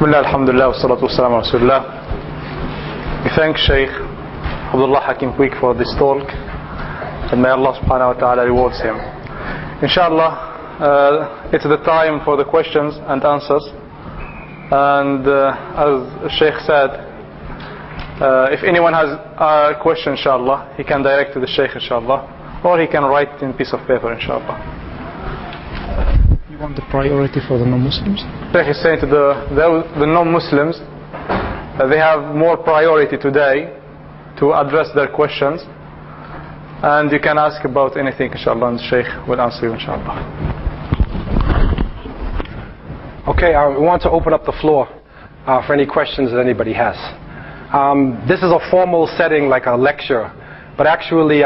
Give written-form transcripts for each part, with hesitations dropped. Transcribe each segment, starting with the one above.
Bismillah, alhamdulillah, wa salatu wa salam wa rasulullah. We thank Shaykh Abdullah Hakim Quick for this talk, and may Allah subhanahu wa ta'ala rewards him. Inshallah, it's the time for the questions and answers. And as Shaykh said, if anyone has a question, inshallah, he can direct to the Shaykh, inshallah, or he can write in a piece of paper, inshallah. You want the priority for the non-Muslims? Shaykh is saying to the non-Muslims that they have more priority today to address their questions, and you can ask about anything, inshallah, and the Shaykh will answer you, inshallah. Okay, we want to open up the floor for any questions that anybody has. This is a formal setting, like a lecture, but actually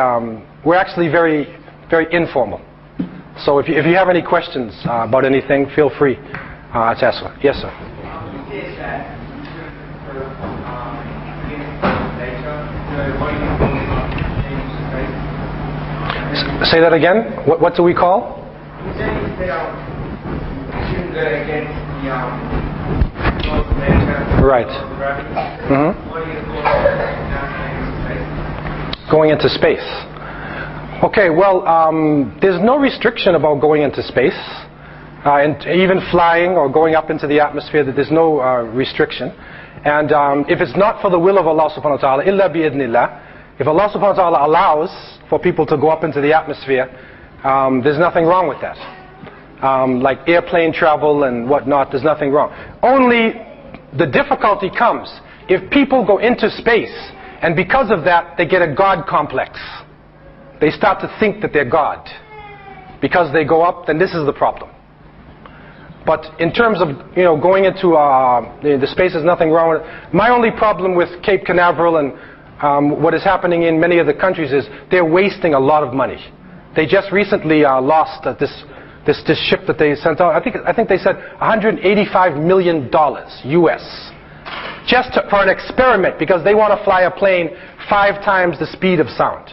we're actually very, very informal. So if you have any questions about anything, feel free to ask. Yes, sir. Say that again. What do we call? Right. Going into space. Okay, well, there's no restriction about going into space, and even flying or going up into the atmosphere. That there's no restriction. And if it's not for the will of Allah subhanahu wa ta'ala, illa bi'idnillah, if Allah subhanahu wa ta'ala allows for people to go up into the atmosphere, there's nothing wrong with that. Like airplane travel and whatnot, there's nothing wrong. Only the difficulty comes if people go into space, and because of that, they get a God complex. They start to think that they're God. Because they go up, then this is the problem. But in terms of going into the space, there's nothing wrong with it. My only problem with Cape Canaveral and what is happening in many of the countries is they're wasting a lot of money. They just recently lost this ship that they sent out. I think they said $185 million US, just for an experiment, because they want to fly a plane 5 times the speed of sound.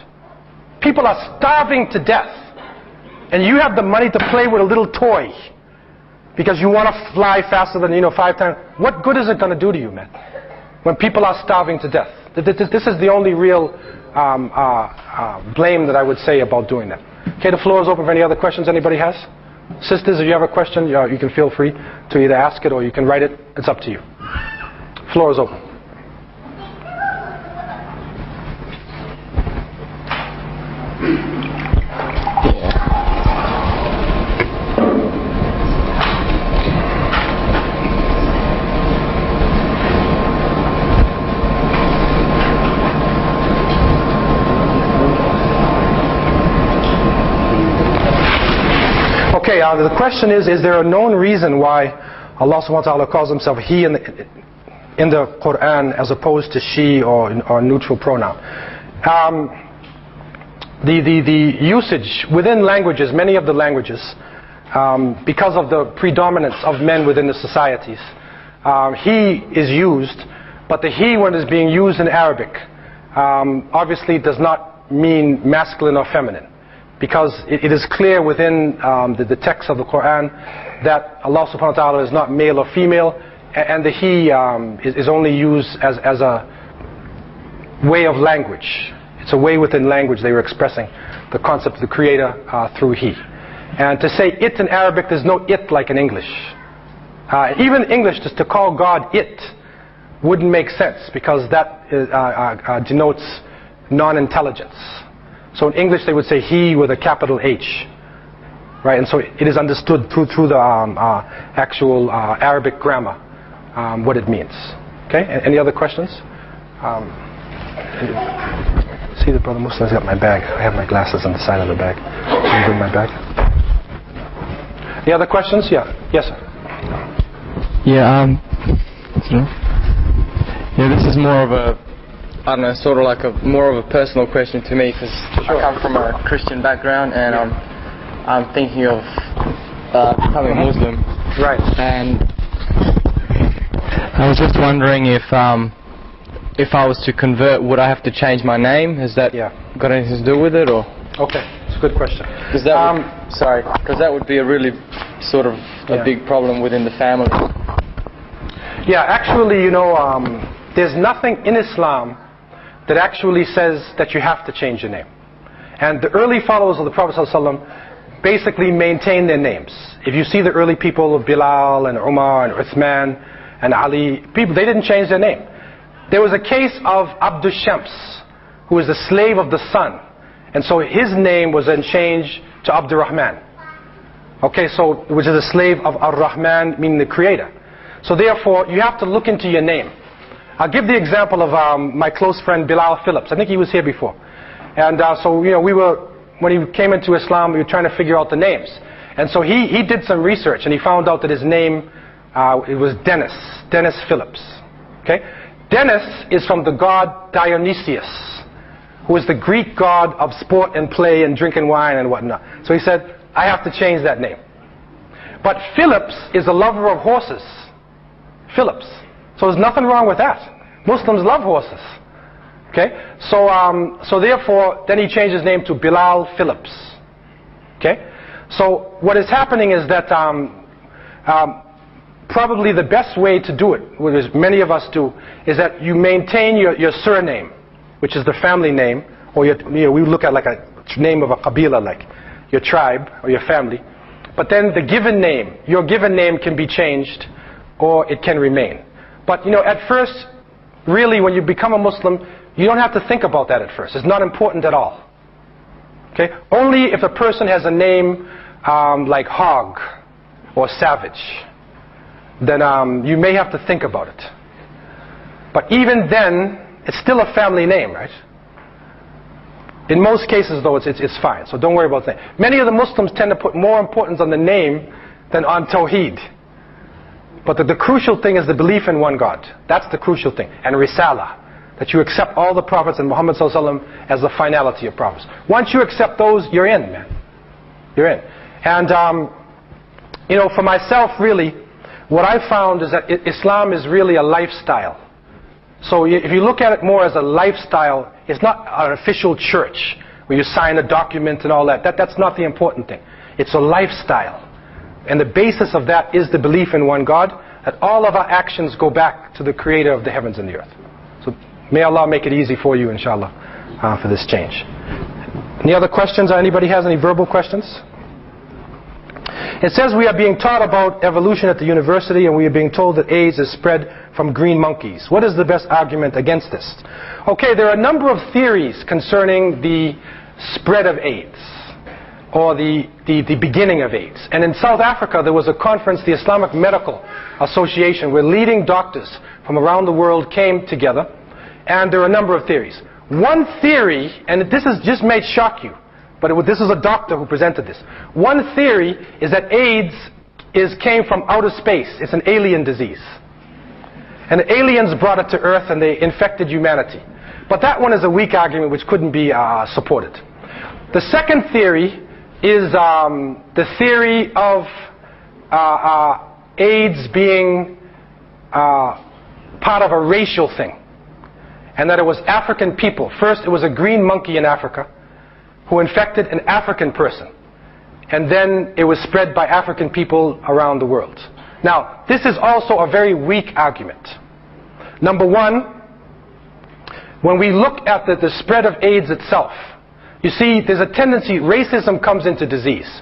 People are starving to death, and you have the money to play with a little toy because you want to fly faster than 5 times. What good is it going to do to you, man, when people are starving to death? This is the only real blame that I would say about doing that. Okay, the floor is open for any other questions anybody has. Sisters, if you have a question, you can feel free to either ask it or you can write it. It's up to you. Floor is open. Okay, the question is there a known reason why Allah subhanahu wa ta'ala calls himself He in the Quran as opposed to she or neutral pronoun? The usage within languages, many of the languages, because of the predominance of men within the societies, he is used, but the he, when it's being used in Arabic, obviously does not mean masculine or feminine. Because it is clear within the text of the Quran that Allah subhanahu wa ta'ala is not male or female, and the he is only used as a way of language. It's a way within language they were expressing the concept of the Creator through he. And to say it in Arabic, there's no it like in English. Even English, just to call God it, wouldn't make sense, because that denotes non-intelligence. So in English they would say he with a capital H, right? And so it is understood through the actual Arabic grammar what it means. Okay? Any other questions? See, the brother Muslim's got my bag. I have my glasses on the side of the bag. Can you bring my bag? Any other questions? Yeah. Yes, sir. Yeah. This is more of a, I don't know, sort of like more of a personal question to me, because I come from a Christian background, and I'm thinking of becoming a Muslim. Right. And I was just wondering if I was to convert, would I have to change my name? Has that got anything to do with it, or? Okay, it's a good question. Because that would be a really sort of a big problem within the family. Yeah, actually, there's nothing in Islam that actually says that you have to change your name. And the early followers of the Prophet ﷺ basically maintained their names. If you see the early people of Bilal and Umar and Uthman and Ali, people, they didn't change their name. There was a case of Abdul Shams, who was the slave of the sun. And so his name was then changed to Abdur Rahman. Okay, so, which is a slave of Ar-Rahman, meaning the creator. So therefore, you have to look into your name. I'll give the example of my close friend Bilal Phillips. I think he was here before. And so, when he came into Islam, we were trying to figure out the names. And so he did some research, and he found out that his name, it was Dennis Phillips. Okay? Dennis is from the god Dionysius, who is the Greek god of sport and play and drinking wine and whatnot. So he said, I have to change that name. But Phillips is a lover of horses. Phillips. So there's nothing wrong with that. Muslims love horses. Okay? So therefore, then he changed his name to Bilal Phillips. Okay? So what is happening is that probably the best way to do it, which many of us do, is that you maintain your surname, which is the family name, or we look at like a name of a qabila, like your tribe or your family. But then the given name, your given name can be changed, or it can remain. But at first, really, when you become a Muslim, you don't have to think about that at first. It's not important at all. Okay? Only if a person has a name like Hog or Savage, then you may have to think about it. But even then, it's still a family name, right? In most cases, though, it's fine. So don't worry about that. Many of the Muslims tend to put more importance on the name than on Tawheed. But the crucial thing is the belief in one God. That's the crucial thing. And Risala. That you accept all the prophets and Muhammad ﷺ as the finality of prophets. Once you accept those, you're in, man. You're in. And, for myself, really, what I found is that Islam is really a lifestyle. So if you look at it more as a lifestyle, it's not an official church where you sign a document and all that. That's not the important thing. It's a lifestyle. And the basis of that is the belief in one God, that all of our actions go back to the creator of the heavens and the earth. So may Allah make it easy for you, inshallah, for this change. Any other questions? Anybody has any verbal questions? It says we are being taught about evolution at the university, and we are being told that AIDS is spread from green monkeys. What is the best argument against this? Okay, there are a number of theories concerning the spread of AIDS, or the beginning of AIDS. And in South Africa, there was a conference, the Islamic Medical Association, where leading doctors from around the world came together, and there are a number of theories. One theory, and this may shock you, but this is a doctor who presented this. One theory is that AIDS came from outer space. It's an alien disease. And the aliens brought it to Earth and they infected humanity. But that one is a weak argument which couldn't be supported. The second theory is the theory of AIDS being part of a racial thing. And that it was African people. First, it was a green monkey in Africa who infected an African person. And then it was spread by African people around the world. Now, this is also a very weak argument. Number one, when we look at the spread of AIDS itself, you see there's a tendency, racism comes into disease.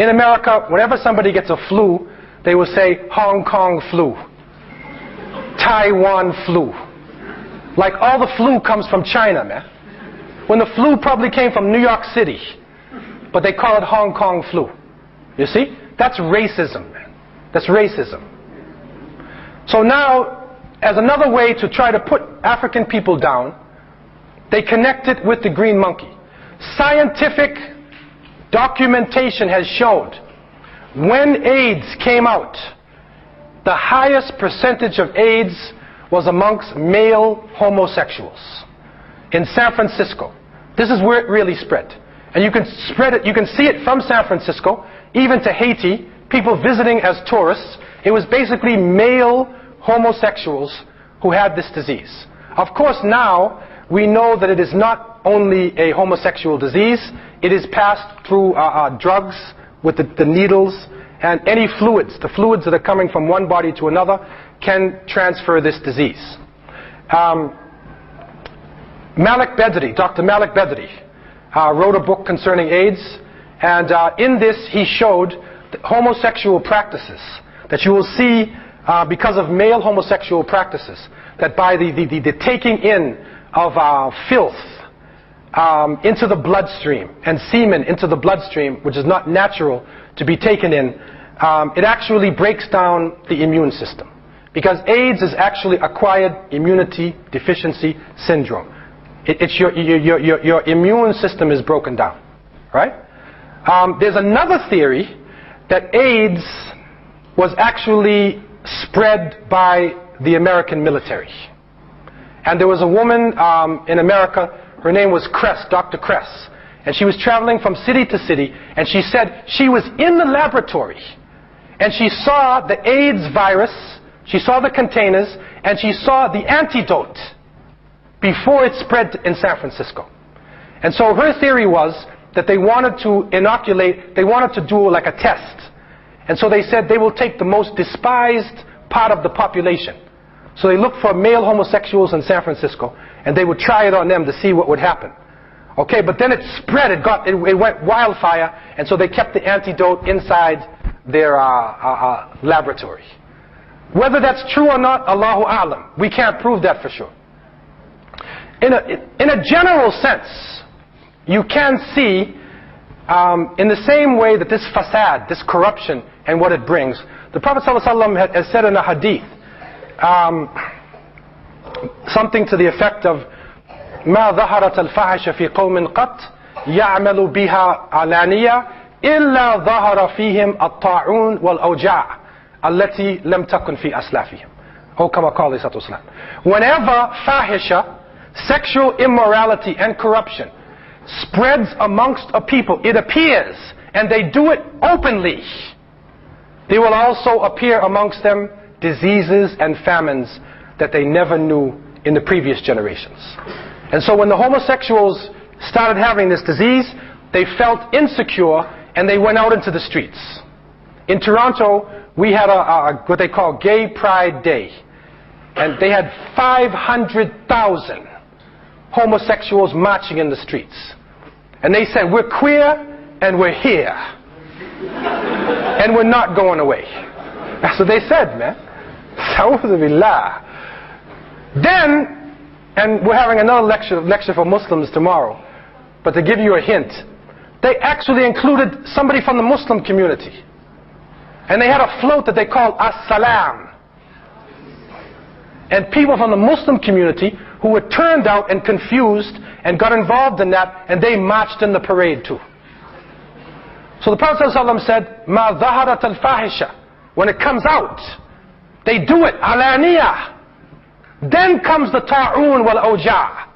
In America, whenever somebody gets a flu, they will say Hong Kong flu, Taiwan flu. Like all the flu comes from China, man. When the flu probably came from New York City, but they call it Hong Kong flu. You see? That's racism, man. That's racism. So now, as another way to try to put African people down, they connect it with the green monkey. Scientific documentation has showed when AIDS came out, the highest percentage of AIDS was amongst male homosexuals in San Francisco. This is where it really spread. And you can spread it, you can see it from San Francisco, even to Haiti, people visiting as tourists. It was basically male homosexuals who had this disease. Of course, now we know that it is not only a homosexual disease, it is passed through drugs with the needles and any fluids, the fluids that are coming from one body to another, can transfer this disease. Malik Bedri, Dr. Malik Bedri, wrote a book concerning AIDS, and in this he showed homosexual practices that you will see because of male homosexual practices, that by the taking in of filth into the bloodstream and semen into the bloodstream, which is not natural to be taken in, it actually breaks down the immune system. Because AIDS is actually acquired immunity deficiency syndrome. It's your immune system is broken down, right? There's another theory that AIDS was actually spread by the American military. And there was a woman in America, her name was Kress, Dr. Kress, and she was traveling from city to city, and she said she was in the laboratory, and she saw the AIDS virus, she saw the containers, and she saw the antidote before it spread in San Francisco. And so her theory was that they wanted to inoculate, they wanted to do like a test. And so they said they will take the most despised part of the population. So they looked for male homosexuals in San Francisco, and they would try it on them to see what would happen. Okay, but then it spread, it went wildfire, and so they kept the antidote inside their laboratory. Whether that's true or not, Allahu A'lam. We can't prove that for sure. In a general sense, you can see in the same way that this fasad, this corruption and what it brings, the Prophet ﷺ has said in a hadith something to the effect of ما ظهرت الفاحش في قوم قط يعمل بها علانية إلا ظهر فيهم الطاعون والأوجاع التي لم تكن في أسلافهم. أو كما قال عليه الصلاة والسلام. Whenever fahisha, sexual immorality and corruption spreads amongst a people, it appears, and they do it openly, there will also appear amongst them diseases and famines that they never knew in the previous generations. And so when the homosexuals started having this disease, they felt insecure and they went out into the streets. In Toronto, we had what they call Gay Pride Day, and they had 500,000 homosexuals marching in the streets. And they said, we're queer and we're here. And we're not going away. That's what they said, man. Then, and we're having another lecture for Muslims tomorrow, but to give you a hint, they actually included somebody from the Muslim community. And they had a float that they called As-Salam. And people from the Muslim community who were turned out and confused and got involved in that, and they marched in the parade too. So the Prophet ﷺ said, مَا ظَهَرَتَ الْفَاحِشَةِ, when it comes out, they do it, alaniya. Then comes the ta'un wal awja'.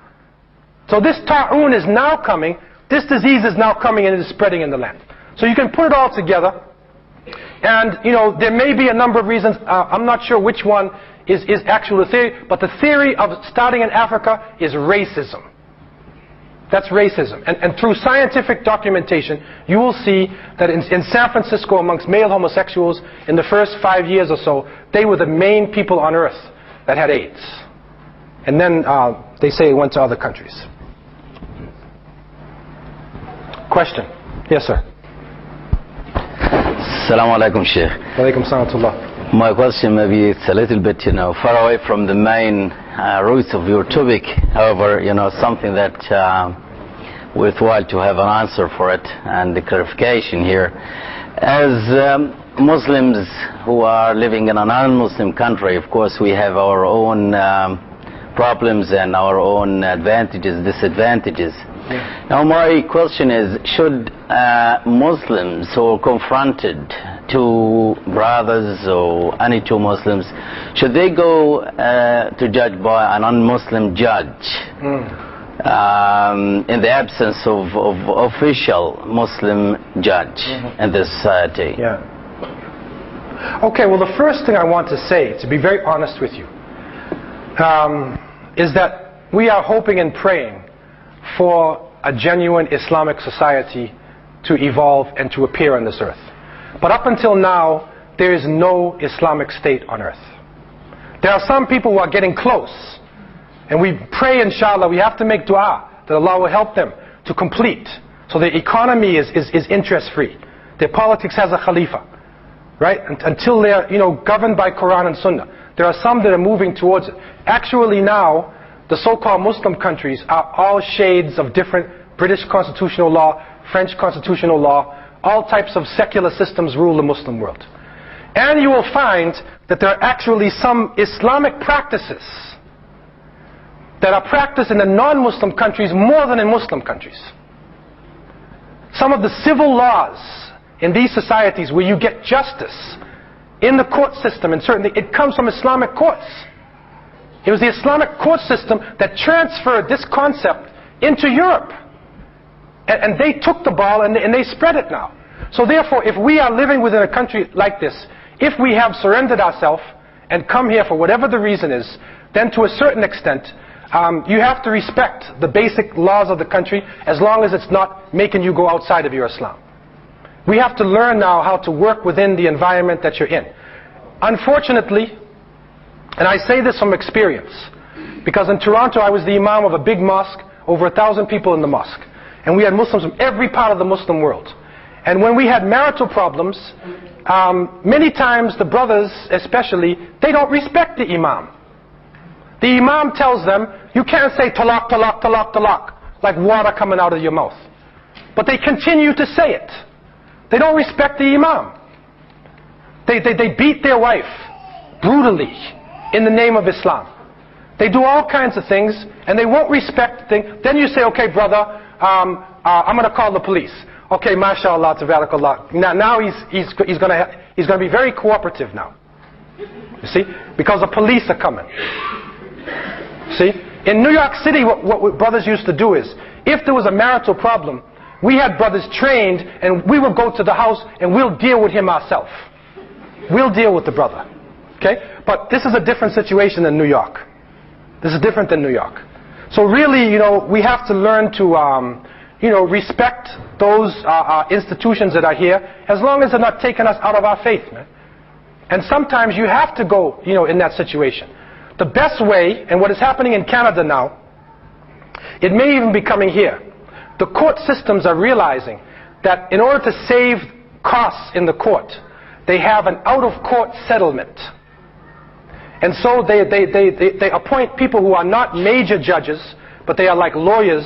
So this ta'un is now coming, this disease is now coming and it is spreading in the land. So you can put it all together, and you know, there may be a number of reasons, I'm not sure which one is actual theory, but the theory of starting in Africa is racism. That's racism. And through scientific documentation, you will see that in San Francisco, amongst male homosexuals, in the first 5 years or so, they were the main people on earth that had AIDS. And then they say it went to other countries. Question? Yes, sir. Assalamu alaikum, Sheikh. Walaikum salam. My question maybe it's a little bit, far away from the main roots of your topic. However, something that worthwhile to have an answer for it and the clarification here. As Muslims who are living in a non-Muslim country, of course, we have our own problems and our own advantages, disadvantages. Yeah. Now my question is, should Muslims who are confronted, two brothers or any two Muslims, should they go to judge by a non-Muslim judge in the absence of official Muslim judge in this society? Yeah. Okay, well the first thing I want to say, to be very honest with you, is that we are hoping and praying for a genuine Islamic society to evolve and to appear on this earth. But up until now, there is no Islamic state on earth. There are some people who are getting close. And we pray, inshallah, we have to make dua that Allah will help them to complete. So the economy is interest-free. Their politics has a khalifa. Right? Until they're, governed by Quran and Sunnah. There are some that are moving towards it. Actually now, the so-called Muslim countries are all shades of different British constitutional law, French constitutional law, all types of secular systems rule the Muslim world. And you will find that there are actually some Islamic practices that are practiced in the non-Muslim countries more than in Muslim countries. Some of the civil laws in these societies where you get justice in the court system, and certainly it comes from Islamic courts. It was the Islamic court system that transferred this concept into Europe. And they took the ball and they spread it now. So therefore, if we are living within a country like this, if we have surrendered ourselves and come here for whatever the reason is, then to a certain extent, you have to respect the basic laws of the country as long as it's not making you go outside of your Islam. We have to learn now how to work within the environment that you're in. Unfortunately, and I say this from experience, because in Toronto I was the imam of a big mosque, over 1,000 people in the mosque. And we had Muslims from every part of the Muslim world. And when we had marital problems, many times the brothers especially, they don't respect the imam. The imam tells them, you can't say talaq, talaq, talaq, talaq, like water coming out of your mouth. But they continue to say it. They don't respect the imam. They beat their wife brutally in the name of Islam. They do all kinds of things and they won't respect things. Then you say, okay brother, I'm going to call the police. Okay, mashallah, tabarakallah. Now he's going to be very cooperative now. You see? Because the police are coming. See? In New York City, what brothers used to do is, if there was a marital problem, we had brothers trained and we would go to the house and we'll deal with him ourselves. We'll deal with the brother. Okay? But this is a different situation than New York. This is different than New York. So really, we have to learn to, respect those institutions that are here, as long as they're not taking us out of our faith, man. And sometimes you have to go, in that situation. The best way, and what is happening in Canada now, it may even be coming here. The court systems are realizing that in order to save costs in the court, they have an out-of-court settlement. And so they appoint people who are not major judges, but they are like lawyers,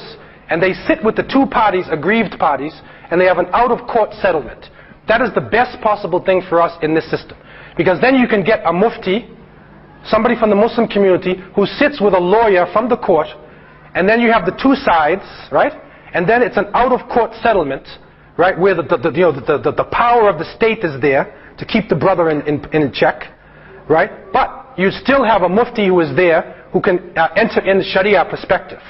and they sit with the two parties, aggrieved parties, and they have an out-of-court settlement. That is the best possible thing for us in this system. Because then you can get a mufti, somebody from the Muslim community, who sits with a lawyer from the court, and then you have the two sides, right? And then it's an out-of-court settlement, right, where the power of the state is there to keep the brother in check, right? But you still have a mufti who is there who can enter in the Sharia perspective.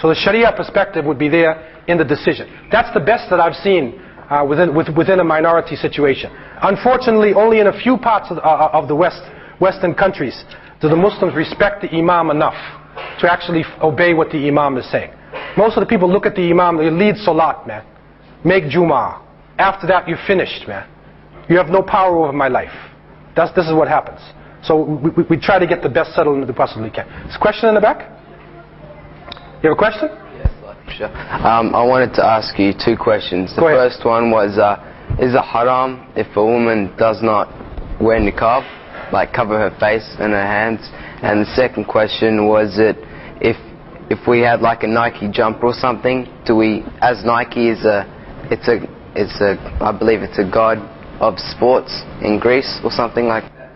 So the Sharia perspective would be there in the decision. That's the best that I've seen within a minority situation. Unfortunately, only in a few parts of the Western countries do the Muslims respect the imam enough to actually obey what the imam is saying. Most of the people look at the imam, they lead salat, man. Make Jum'ah. After that, you're finished, man. You have no power over my life. This is what happens. So we try to get the best settlement we possibly can. There's a question in the back? You have a question? Yes, sure. I wanted to ask you two questions. The first one was, is it haram if a woman does not wear niqab, like cover her face and her hands? And the second question was, if we had like a Nike jumper or something, do we, as Nike is I believe it's a god of sports in Greece or something like that.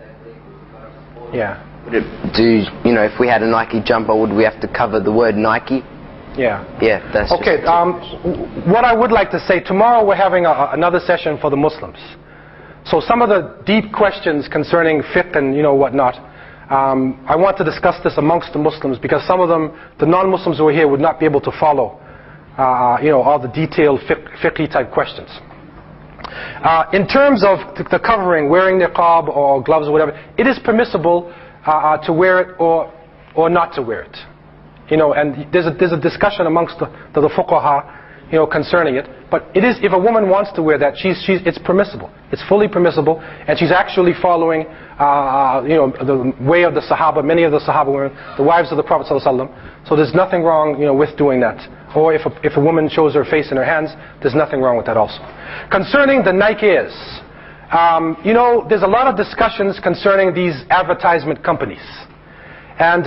Yeah. If we had a Nike jumper, would we have to cover the word Nike? Yeah. Yeah, that's okay. What I would like to say, tomorrow we're having another session for the Muslims. So some of the deep questions concerning fiqh and whatnot, I want to discuss this amongst the Muslims, because some of them, the non-Muslims who are here, would not be able to follow all the detailed fiqh type questions. In terms of the covering, wearing niqab or gloves or whatever, it is permissible to wear it or not to wear it. And there's a discussion amongst the fuqaha concerning it. But it is, if a woman wants to wear that, it's permissible. It's fully permissible, and she's actually following, the way of the Sahaba. Many of the Sahaba were the wives of the Prophet ﷺ. So there's nothing wrong, with doing that. Or if a woman shows her face in her hands, there's nothing wrong with that also. Concerning the Nike Airs, there's a lot of discussions concerning these advertisement companies. And,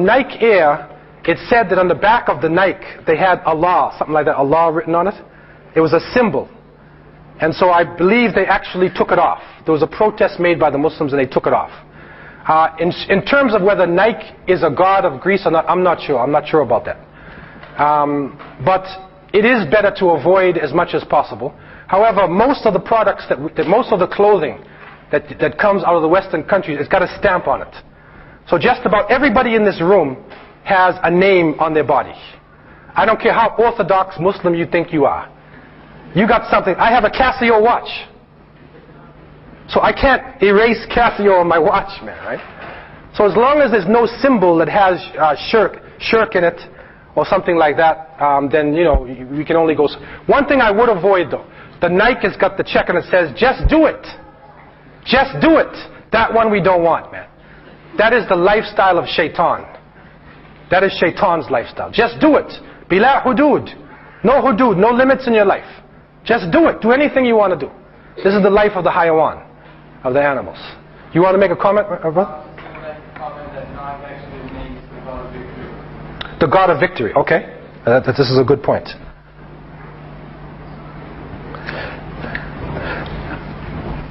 Nike Air, it said that on the back of the Nike, they had Allah, something like that, Allah written on it. It was a symbol. And so I believe they actually took it off. There was a protest made by the Muslims and they took it off. In terms of whether Nike is a god of Greece or not, I'm not sure. I'm not sure about that. But it is better to avoid as much as possible. However, most of the products, most of the clothing that comes out of the Western countries, it's got a stamp on it. So just about everybody in this room has a name on their body. I don't care how orthodox Muslim you think you are. You got something. I have a Casio watch. So I can't erase Casio on my watch, man, right? So as long as there's no symbol that has shirk in it or something like that, then, we can only go. One thing I would avoid, though, the Nike has got the check and it says, just do it. Just do it. That one we don't want, man. That is the lifestyle of shaitan. That is shaitan's lifestyle. Just do it. Bila hudud. No hudud, no limits in your life. Just do it. Do anything you want to do. This is the life of the hayawan, of the animals. You want to make a comment, brother? The God of victory. Okay. This is a good point.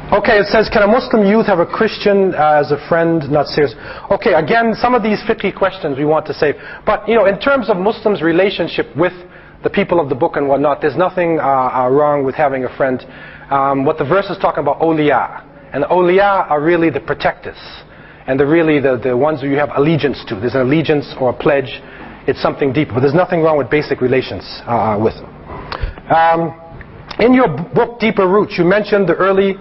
Okay, it says, can a Muslim youth have a Christian as a friend, not serious? Okay, again, some of these fiqh questions we want to save. But, in terms of Muslims' relationship with the people of the book and whatnot, there's nothing wrong with having a friend. What the verse is talking about, awliya. And the awliya are really the protectors. And they're really the ones who you have allegiance to. There's an allegiance or a pledge. It's something deeper. But there's nothing wrong with basic relations with them. In your book, Deeper Roots, you mentioned the early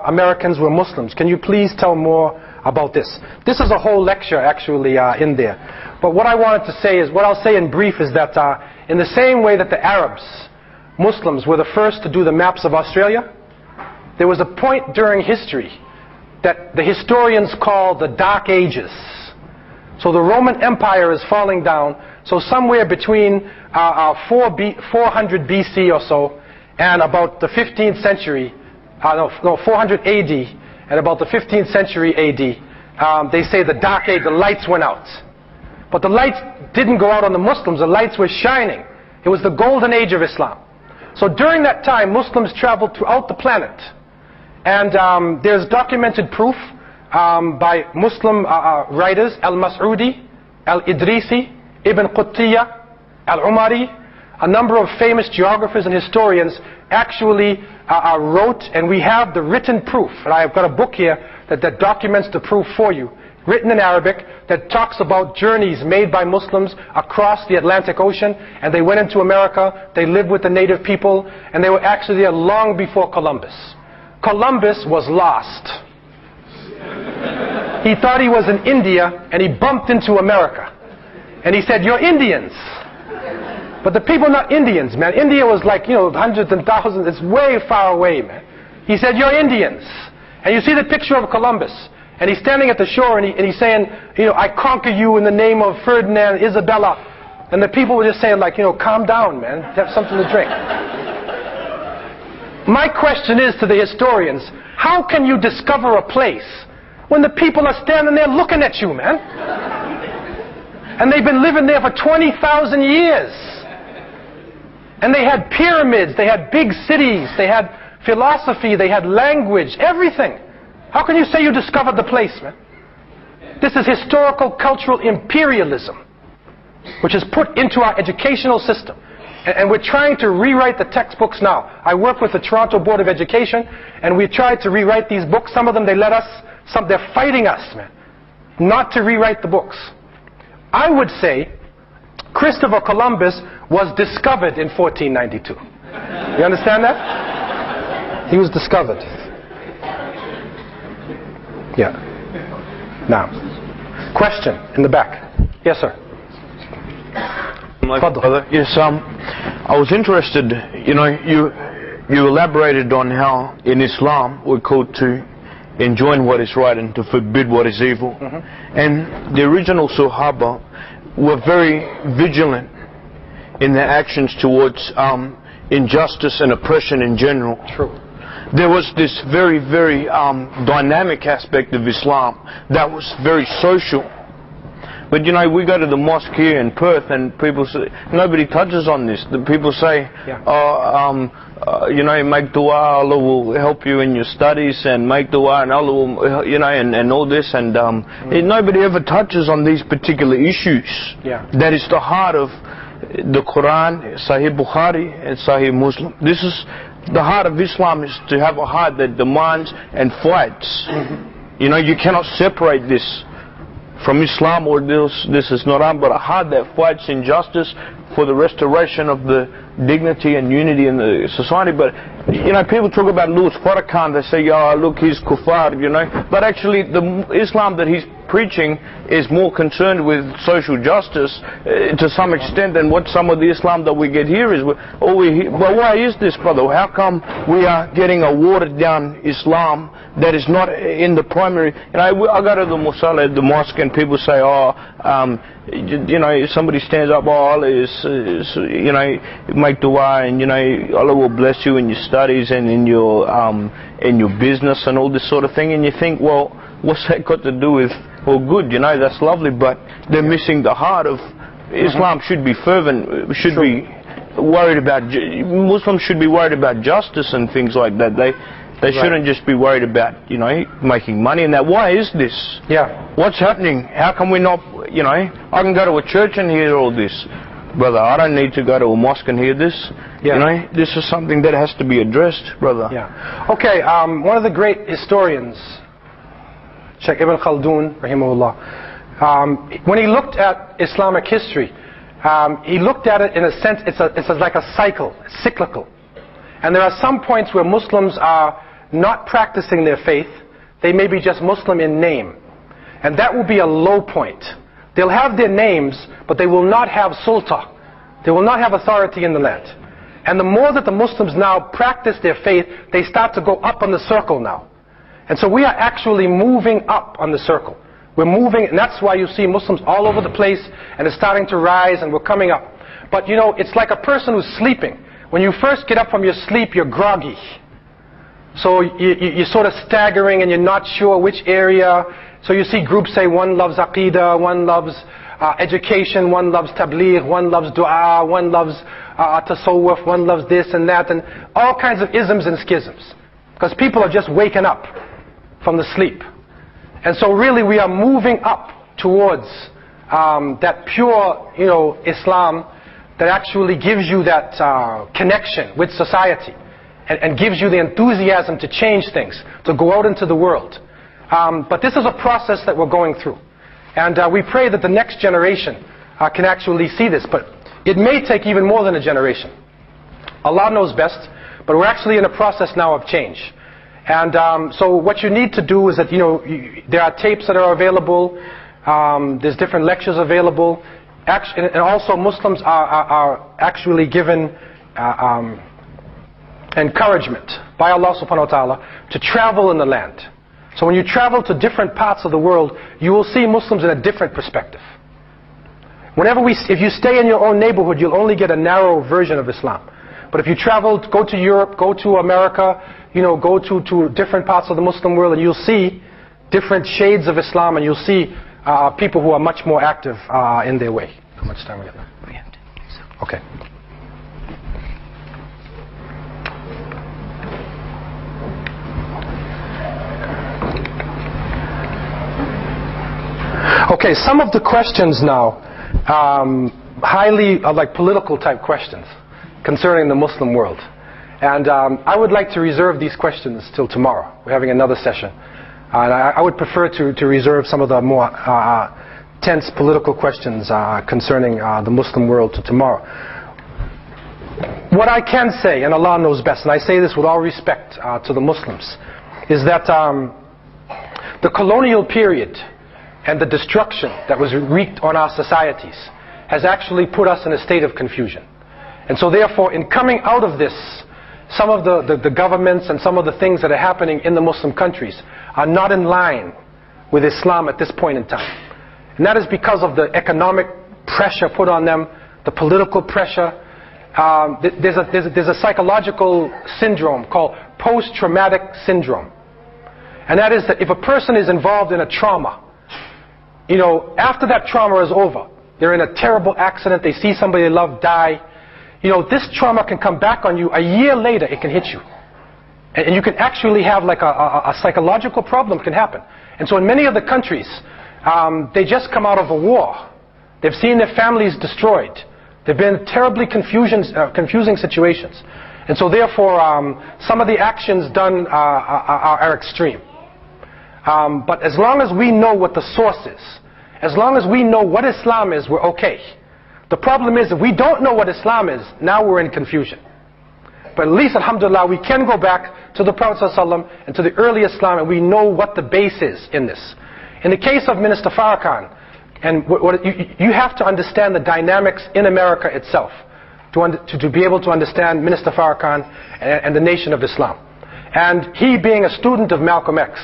Americans were Muslims. Can you please tell more about this? This is a whole lecture actually in there. But what I wanted to say is, what I'll say in brief is that in the same way that the Arabs, Muslims, were the first to do the maps of Australia, there was a point during history that the historians call the Dark Ages. So the Roman Empire is falling down. So somewhere between 400 BC or so and about the 15th century, 400 AD, and about the 15th century AD, they say the Dark Age, the lights went out. But the lights didn't go out on the Muslims, the lights were shining. It was the golden age of Islam. So during that time, Muslims traveled throughout the planet. And there's documented proof by Muslim writers, Al-Mas'udi, Al-Idrisi, Ibn Qutiyya, Al-Umari, a number of famous geographers and historians actually wrote, and we have the written proof. And I've got a book here that documents the proof for you, written in Arabic, that talks about journeys made by Muslims across the Atlantic Ocean, and they went into America, they lived with the native people, and they were actually there long before Columbus. Columbus was lost. He thought he was in India, and he bumped into America. And he said, "You're Indians." But the people are not Indians, man. India was like, hundreds and thousands. It's way far away, man. He said, "You're Indians." And you see the picture of Columbus. And he's standing at the shore and he's saying, "I conquer you in the name of Ferdinand, Isabella." And the people were just saying, "Calm down, man. Have something to drink." My question is to the historians, how can you discover a place when the people are standing there looking at you, man? And they've been living there for 20,000 years. And they had pyramids, they had big cities, they had philosophy, they had language, everything. How can you say you discovered the place, man? This is historical cultural imperialism, which is put into our educational system. And we're trying to rewrite the textbooks now. I work with the Toronto Board of Education, and we tried to rewrite these books. Some of them they let us, some they're fighting us, man, not to rewrite the books. I would say Christopher Columbus was discovered in 1492. You understand that? He was discovered. Yeah. Now, question in the back. Yes, sir. brother. Yes, I was interested, you elaborated on how in Islam we're called to enjoin what is right and to forbid what is evil. And the original Sahaba were very vigilant in their actions towards injustice and oppression in general. True. There was this very, very dynamic aspect of Islam that was very social. But we go to the mosque here in Perth and people say, nobody touches on this. The people say, make dua, Allah will help you in your studies, and make dua and Allah will, and all this, and nobody ever touches on these particular issues. That is the heart of the Quran, Sahih Bukhari and Sahih Muslim. This is the heart of Islam, is to have a heart that demands and fights. You cannot separate this from Islam, or this is not but a heart that fights injustice for the restoration of the dignity and unity in the society. But people talk about Louis Farrakhan, they say, look, he's kuffar, but actually the Islam that he's preaching is more concerned with social justice to some extent than what some of the Islam that we get here is. But why is this, brother? How come we are getting a watered down Islam that is not in the primary? I go to the Musalla, the mosque, and people say, somebody stands up, Allah is make dua, and Allah will bless you in your studies and in your business and all this sort of thing. And you think, well, what's that got to do with? Well, good, that's lovely, but they're missing the heart of Islam. Should be fervent, should be worried about, Muslims should be worried about justice and things like that. They shouldn't just be worried about, making money and that. Why is this? What's happening? How come we're not, I can go to a church and hear all this. Brother, I don't need to go to a mosque and hear this. This is something that has to be addressed, brother. Okay, one of the great historians, Sheikh Ibn Khaldun, rahimahullah, when he looked at Islamic history, he looked at it in a sense, it's like a cycle, it's cyclical. And there are some points where Muslims are not practicing their faith. They may be just Muslim in name. And that will be a low point. They'll have their names, but they will not have sulta. They will not have authority in the land. And the more that the Muslims now practice their faith, they start to go up on the circle now. And so we are actually moving up on the circle. We're moving, and that's why you see Muslims all over the place, and it's starting to rise, and we're coming up. But it's like a person who's sleeping. When you first get up from your sleep, you're groggy. So you're sort of staggering, and you're not sure which area. So you see groups say one loves aqidah, one loves education, one loves tabligh, one loves dua, one loves tasawwuf, one loves this and that, and all kinds of isms and schisms. Because people are just waking up from the sleep. And so really we are moving up towards that pure, Islam that actually gives you that connection with society and gives you the enthusiasm to change things, to go out into the world. But this is a process that we're going through. And we pray that the next generation can actually see this. But it may take even more than a generation. Allah knows best. But we're actually in a process now of change. And so what you need to do is that, there are tapes that are available. There's different lectures available. And also Muslims are actually given encouragement by Allah subhanahu wa ta'ala to travel in the land. So when you travel to different parts of the world, you will see Muslims in a different perspective. If you stay in your own neighborhood, you'll only get a narrow version of Islam. But if you travel, go to Europe, go to America, go to different parts of the Muslim world, and you'll see different shades of Islam, and you'll see people who are much more active in their way. How much time we got left? Okay. Okay, some of the questions now, highly like political type questions concerning the Muslim world. And I would like to reserve these questions till tomorrow. We're having another session. And I would prefer to reserve some of the more tense political questions concerning the Muslim world to tomorrow. What I can say, and Allah knows best, and I say this with all respect to the Muslims, is that the colonial period and the destruction that was wreaked on our societies has actually put us in a state of confusion. And so therefore, in coming out of this, some of the governments and some of the things that are happening in the Muslim countries are not in line with Islam at this point in time. And that is because of the economic pressure put on them, the political pressure. There's a psychological syndrome called post-traumatic syndrome. And that is that if a person is involved in a trauma, after that trauma is over, they're in a terrible accident, they see somebody they love die, this trauma can come back on you a year later, it can hit you. And you can actually have like a psychological problem can happen. And so in many of the countries, they just come out of a war. They've seen their families destroyed. They've been terribly confusing situations. And so therefore, some of the actions done are extreme. But as long as we know what the source is, as long as we know what Islam is, we're okay. The problem is if we don't know what Islam is, now we're in confusion. But at least, alhamdulillah, we can go back to the Prophet ﷺ and to the early Islam, and we know what the base is in this. In the case of Minister Farrakhan, and you have to understand the dynamics in America itself to be able to understand Minister Farrakhan and the Nation of Islam. And he being a student of Malcolm X,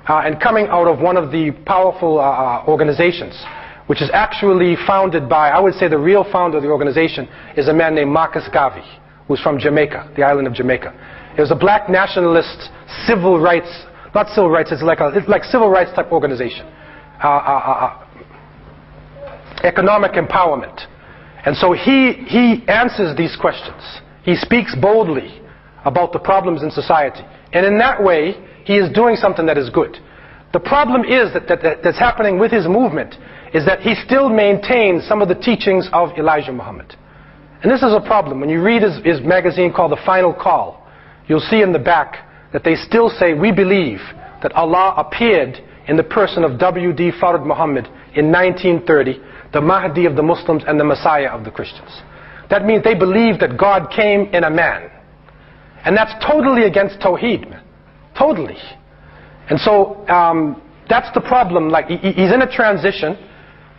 and coming out of one of the powerful organizations, which is actually founded by, I would say the real founder of the organization is a man named Marcus Garvey, who's from Jamaica, the island of Jamaica. It was a black nationalist, civil rights, not civil rights, it's like civil rights type organization. Economic empowerment. And so he answers these questions. He speaks boldly about the problems in society. And in that way, he is doing something that is good. The problem is that's happening with his movement is that he still maintains some of the teachings of Elijah Muhammad. And this is a problem. When you read his magazine called The Final Call, you'll see in the back that they still say, we believe that Allah appeared in the person of W.D. Fard Muhammad in 1930, the Mahdi of the Muslims and the Messiah of the Christians. That means they believe that God came in a man. And that's totally against Tawheed, man. Totally. And so that's the problem. Like he's in a transition,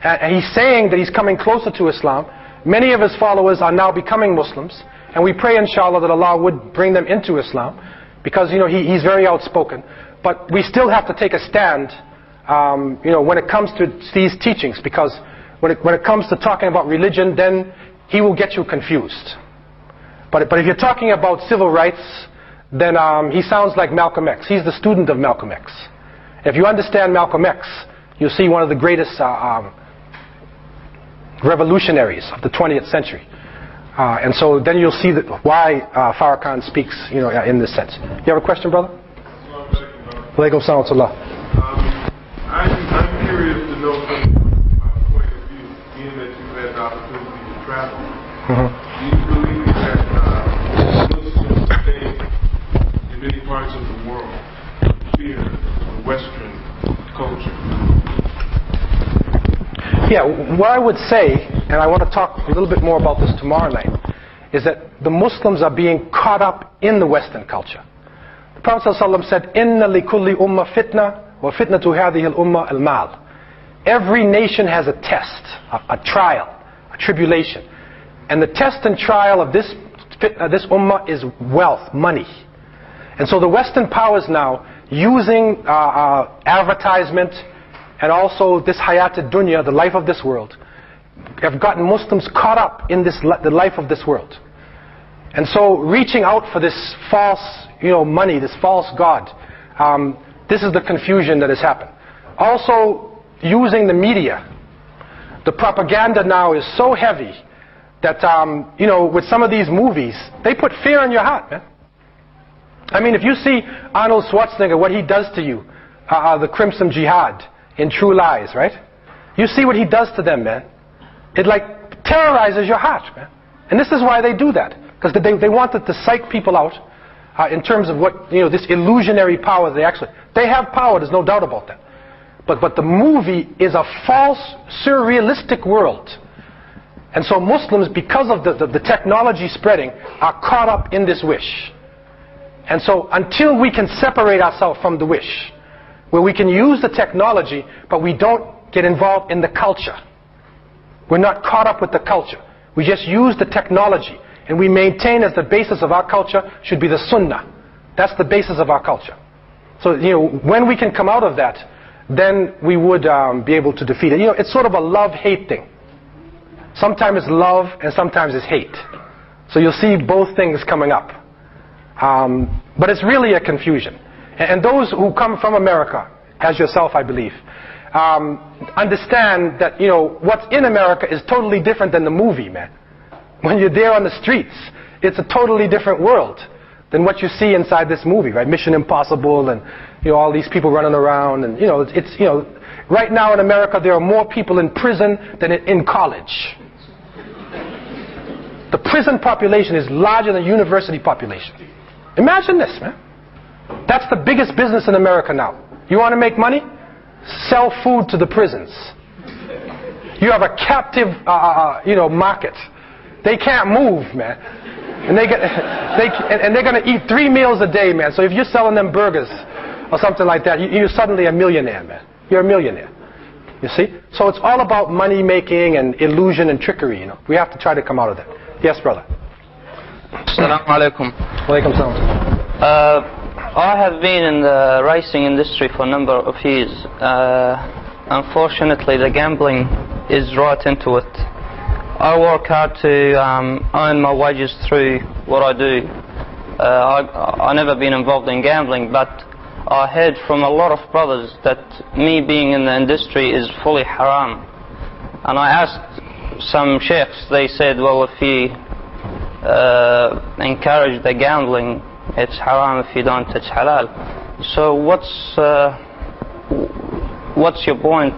and he's saying that he's coming closer to Islam. Many of his followers are now becoming Muslims, and we pray inshallah that Allah would bring them into Islam, because he's very outspoken. But we still have to take a stand when it comes to these teachings, because when it comes to talking about religion, then he will get you confused. But if you're talking about civil rights, then he sounds like Malcolm X. He's the student of Malcolm X. If you understand Malcolm X, you'll see one of the greatest revolutionaries of the 20th century. And so then you'll see why Farrakhan speaks in this sense. You have a question, brother? Alaikum salam wa I'm curious to know from my point of view, being that you've had the opportunity to travel, do you believe that Muslims today in many parts of the world fear the Western culture? Yeah, what I would say, and I want to talk a little bit more about this tomorrow night, is that the Muslims are being caught up in the Western culture. The Prophet ﷺ said, "Inna likulli umma fitna, wa fitnatu hadhihi al-umma al-mal." Every nation has a test, a trial, a tribulation. And the test and trial of this ummah is wealth, money. And so the Western powers now, using advertisement and also this hayat ad-dunya, the life of this world, have gotten Muslims caught up in the life of this world. And so reaching out for this false money, this false God, this is the confusion that has happened. Also using the media. The propaganda now is so heavy that, with some of these movies, they put fear in your heart, man. I mean, if you see Arnold Schwarzenegger, what he does to you, the Crimson Jihad in True Lies, right? You see what he does to them, man. It like terrorizes your heart, man. And this is why they do that. Because they wanted to psych people out in terms of what, this illusionary power they have power, there's no doubt about that. But the movie is a false, surrealistic world. And so Muslims, because of the technology spreading, are caught up in this wish. And so until we can separate ourselves from the wish, where we can use the technology, but we don't get involved in the culture, We're not caught up with the culture. We just use the technology, and we maintain as the basis of our culture should be the sunnah. That's the basis of our culture. So, when we can come out of that, then we would be able to defeat it. It's sort of a love-hate thing. Sometimes it's love, and sometimes it's hate. So you'll see both things coming up. But it's really a confusion. And those who come from America, as yourself, I believe, understand that, what's in America is totally different than the movie, man. When you're there on the streets, it's a totally different world than what you see inside this movie, right? Mission Impossible and, all these people running around. And, right now in America, there are more people in prison than in college. The prison population is larger than the university population. Imagine this, man. That's the biggest business in America now. You want to make money? Sell food to the prisons. You have a captive, market. They can't move, man. And they're going to eat 3 meals a day, man. So if you're selling them burgers or something like that, you're suddenly a millionaire, man. You're a millionaire. You see? So it's all about money making and illusion and trickery, We have to try to come out of that. Yes, brother. Assalamu alaikum. Walaikum salam. I have been in the racing industry for a number of years. Unfortunately, the gambling is right into it. I work hard to earn my wages through what I do. I've never been involved in gambling, but I heard from a lot of brothers that me being in the industry is fully haram. And I asked some sheikhs, they said, well, if you encourage the gambling, it's haram. If you don't, it's halal. So what's your point?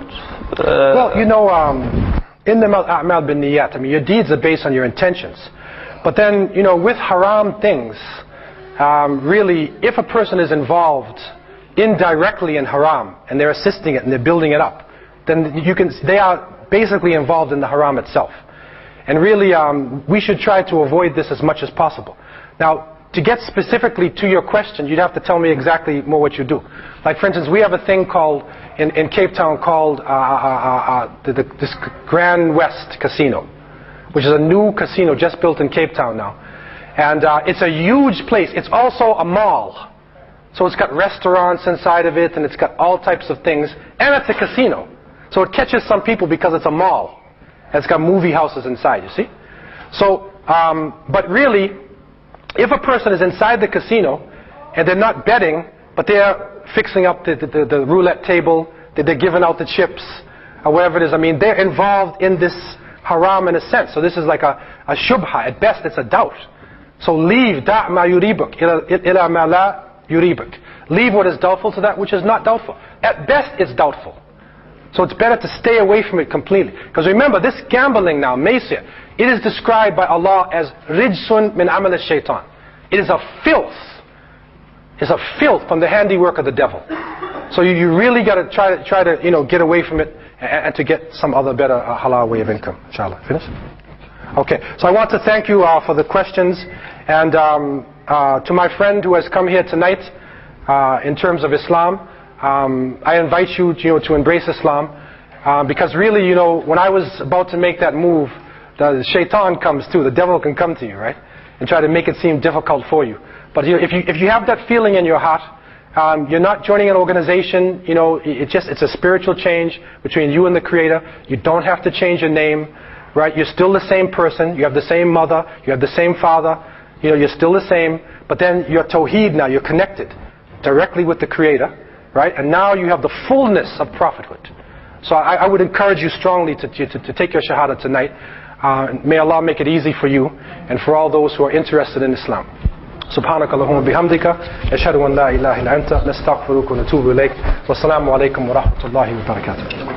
Well, innamal a'mal bin niyat. Your deeds are based on your intentions. But then, with haram things, really, if a person is involved indirectly in haram and they're assisting it and they're building it up, then they are basically involved in the haram itself. And really, we should try to avoid this as much as possible. Now, to get specifically to your question, you'd have to tell me exactly more what you do. Like, for instance, we have a thing called, in Cape Town, called this Grand West Casino, which is a new casino just built in Cape Town now. And it's a huge place. It's also a mall. So it's got restaurants inside of it, and it's got all types of things. And it's a casino. So it catches some people because it's a mall. And it's got movie houses inside, you see? So, but really, if a person is inside the casino and they're not betting, but they're fixing up the roulette table, they're giving out the chips, or whatever it is, they're involved in this haram in a sense. So this is like a shubha. At best, it's a doubt. So leave da' ma yuribuk ila ma la yuribuk. Leave what is doubtful to that which is not doubtful. At best, it's doubtful. So it's better to stay away from it completely. Because remember, this gambling now, maysir, it is described by Allah as rijsun min amal al-shaytan. It is a filth. It's a filth from the handiwork of the devil. So you really got to try to get away from it and to get some other better halal way of income. Inshallah. Finish? Okay. So I want to thank you for the questions, and to my friend who has come here tonight in terms of Islam. I invite you, to embrace Islam, because really, when I was about to make that move, the shaitan comes too. The devil can come to you, right, and try to make it seem difficult for you. But if you have that feeling in your heart, you're not joining an organization. It's a spiritual change between you and the Creator. You don't have to change your name, right? You're still the same person. You have the same mother. You have the same father. You're still the same. But then you're tawheed now. You're connected directly with the Creator. Right? And now you have the fullness of prophethood. So I would encourage you strongly to take your shahada tonight. May Allah make it easy for you and for all those who are interested in Islam. سبحانك اللهم وبحمدك أشهد أن لا إله إلا أنت نستغفرك ونتوب إليك والسلام عليكم ورحمة الله وبركاته.